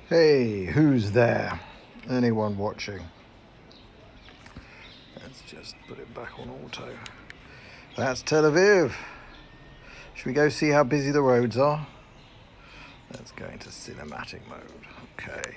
Hey, who's there? Anyone watching? Let's just put it back on auto. That's Tel Aviv. Should we go see how busy the roads are? Let's go into cinematic mode. Okay.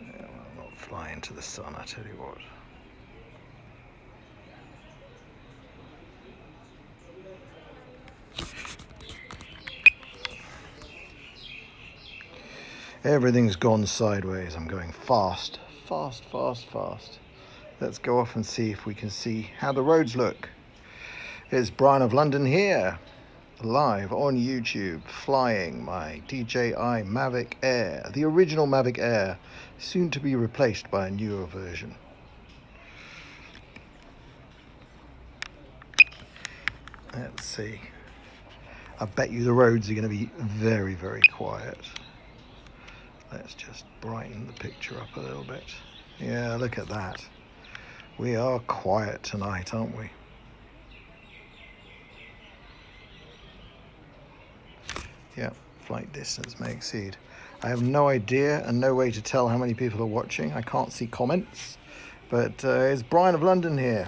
Yeah, well, not fly into the sun, I tell you what. Everything's gone sideways. I'm going fast. Fast, fast, fast. Let's go off and see if we can see how the roads look. It's Brian of London here, live on YouTube, flying my DJI Mavic Air, the original Mavic Air, soon to be replaced by a newer version. Let's see. I bet you the roads are going to be very, very quiet. Let's just brighten the picture up a little bit. Yeah, look at that. We are quiet tonight, aren't we? Yeah, flight distance may exceed. I have no idea and no way to tell how many people are watching. I can't see comments, but it's Brian of London here.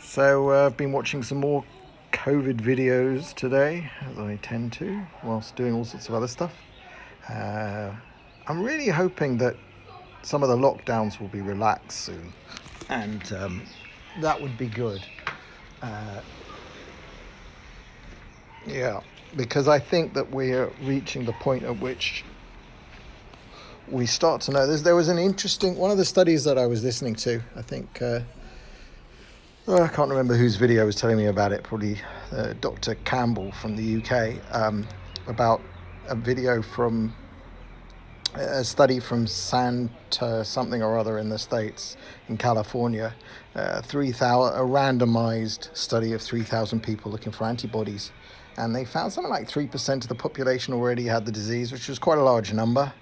So I've been watching some more COVID videos today, as I tend to, whilst doing all sorts of other stuff. I'm really hoping that some of the lockdowns will be relaxed soon, and that would be good. Yeah, because I think that we're reaching the point at which we start to know. There was an interesting, one of the studies that I was listening to, I think, I can't remember whose video was telling me about it, probably Dr. Campbell from the UK, about a video from a study from Santa something or other in the States, in California, 3,000, a randomized study of 3,000 people looking for antibodies. And they found something like 3% of the population already had the disease, which was quite a large number,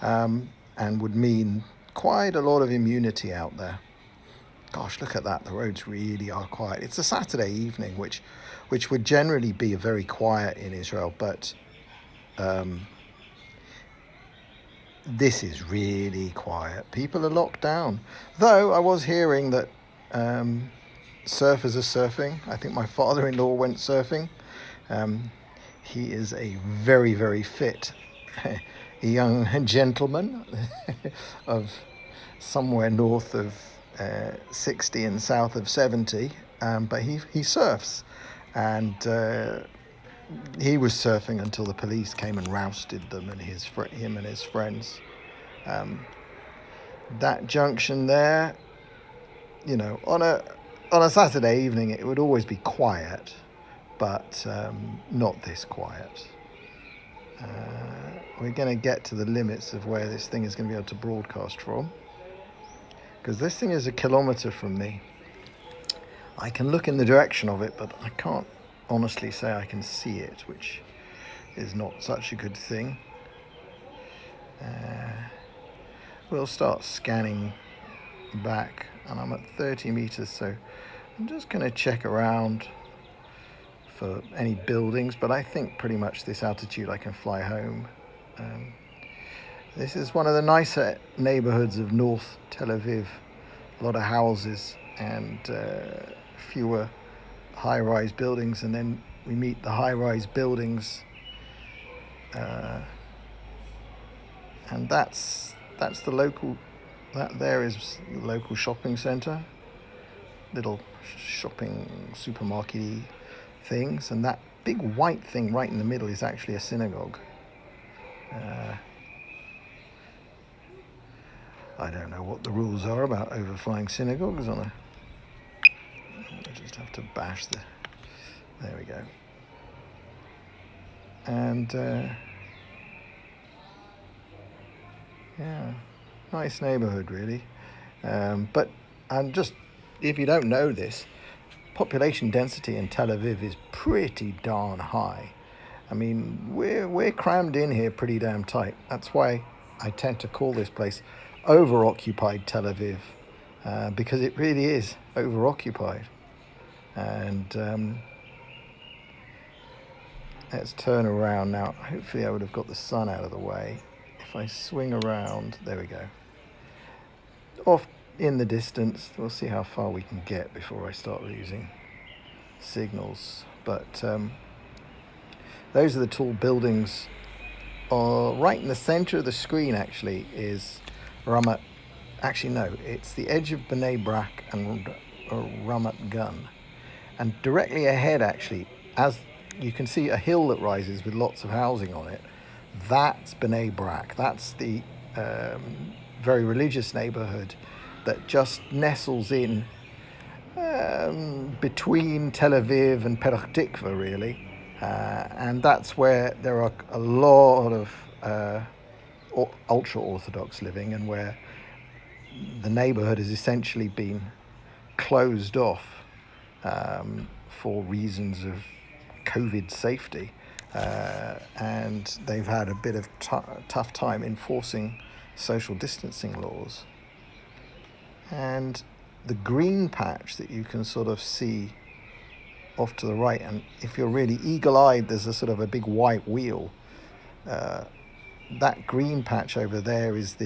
and would mean quite a lot of immunity out there. Gosh, look at that. The roads really are quiet. It's a Saturday evening, which would generally be very quiet in Israel, but this is really quiet. People are locked down. Though I was hearing that surfers are surfing. I think my father-in-law went surfing. He is a very, very fit young gentleman of somewhere north of 60 and south of 70, but he surfs, and he was surfing until the police came and rousted them and him and his friends. That junction there, you know, on a Saturday evening, it would always be quiet, but not this quiet. We're going to get to the limits of where this thing is going to be able to broadcast from, because this thing is 1 kilometer from me. I can look in the direction of it, but I can't honestly say I can see it, which is not such a good thing. We'll start scanning back, and I'm at 30 meters, so I'm just going to check around for any buildings, but I think pretty much this altitude I can fly home. This is one of the nicer neighborhoods of North Tel Aviv. A lot of houses and fewer high-rise buildings, and then we meet the high-rise buildings, and that's the local. That there is the local shopping center, little shopping supermarket-y things, and that big white thing right in the middle is actually a synagogue. I don't know what the rules are about overflying synagogues on a... I just have to bash the... There we go. And yeah, nice neighborhood really. But I'm just, if you don't know this, population density in Tel Aviv is pretty darn high. I mean, we're crammed in here pretty damn tight. That's why I tend to call this place over-occupied Tel Aviv, because it really is over-occupied. And let's turn around now. Hopefully I would have got the sun out of the way. If I swing around, there we go. Off in the distance, we'll see how far we can get before I start losing signals. But those are the tall buildings. Right in the center of the screen actually is Ramat. Actually no, it's the edge of Bnei Brak and Ramat Gan. And directly ahead actually, as you can see a hill that rises with lots of housing on it, that's Bnei Brak. That's the very religious neighborhood that just nestles in between Tel Aviv and Petach Tikva, really. And that's where there are a lot of ultra-Orthodox living, and where the neighborhood has essentially been closed off for reasons of COVID safety. And they've had a bit of tough time enforcing social distancing laws. And the green patch that you can sort of see off to the right, and if you're really eagle-eyed, there's a sort of a big white wheel. That green patch over there is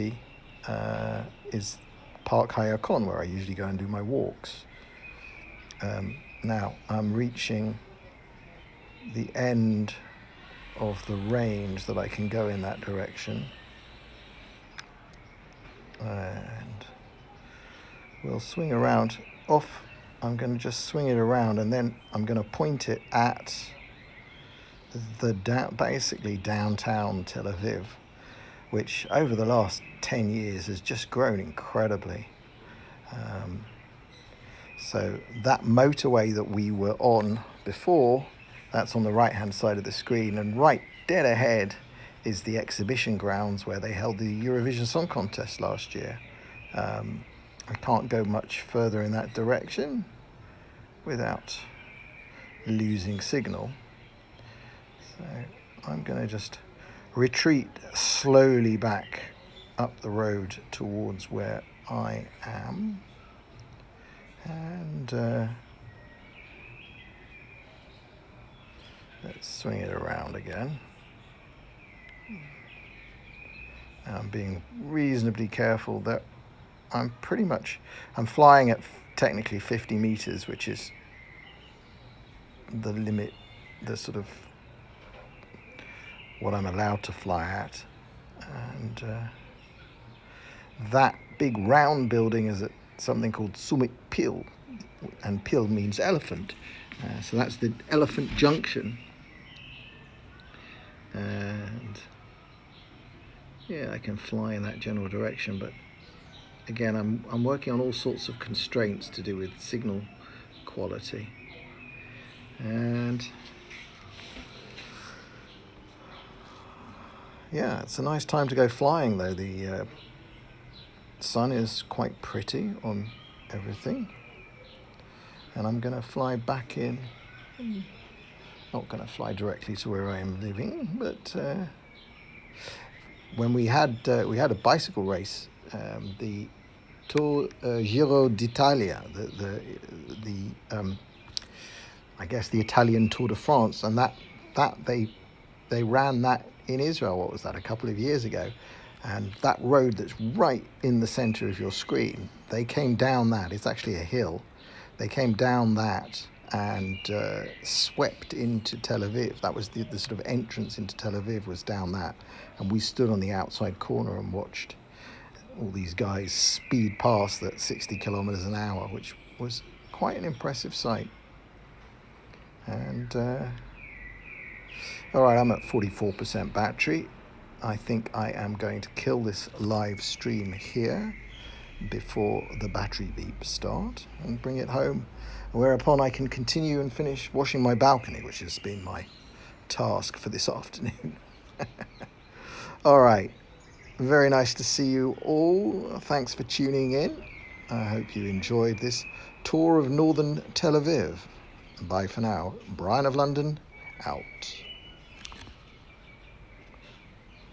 is Park Hayakon, where I usually go and do my walks. Now I'm reaching the end of the range that I can go in that direction, and we'll swing around off. I'm going to just swing it around, and then I'm going to point it at basically downtown Tel Aviv, which over the last 10 years has just grown incredibly. So that motorway that we were on before, that's on the right-hand side of the screen, and right dead ahead is the exhibition grounds where they held the Eurovision Song Contest last year. I can't go much further in that direction without losing signal. So I'm going to just retreat slowly back up the road towards where I am. And let's swing it around again. I'm being reasonably careful that I'm flying at technically 50 meters, which is the limit, the sort of what I'm allowed to fly at. And that big round building is at something called Summit Pil, and Pil means elephant. So that's the Elephant Junction. And yeah, I can fly in that general direction, but again, I'm working on all sorts of constraints to do with signal quality. And yeah, it's a nice time to go flying, though. The sun is quite pretty on everything. And I'm going to fly back in. Not going to fly directly to where I am living, but when we had a bicycle race, the Tour Giro d'Italia, I guess the Italian Tour de France, and that they ran that in Israel. What was that? A couple of years ago, and that road that's right in the center of your screen, they came down that. It's actually a hill. They came down that and swept into Tel Aviv. That was the sort of entrance into Tel Aviv, was down that, and we stood on the outside corner and watched all these guys speed past at 60 kilometers an hour, which was quite an impressive sight. And all right, I'm at 44% battery. I think I am going to kill this live stream here before the battery beeps start and bring it home, whereupon I can continue and finish washing my balcony, which has been my task for this afternoon. All right, very nice to see you all. Thanks for tuning in. I hope you enjoyed this tour of northern Tel Aviv. Bye for now. Brian of London, out.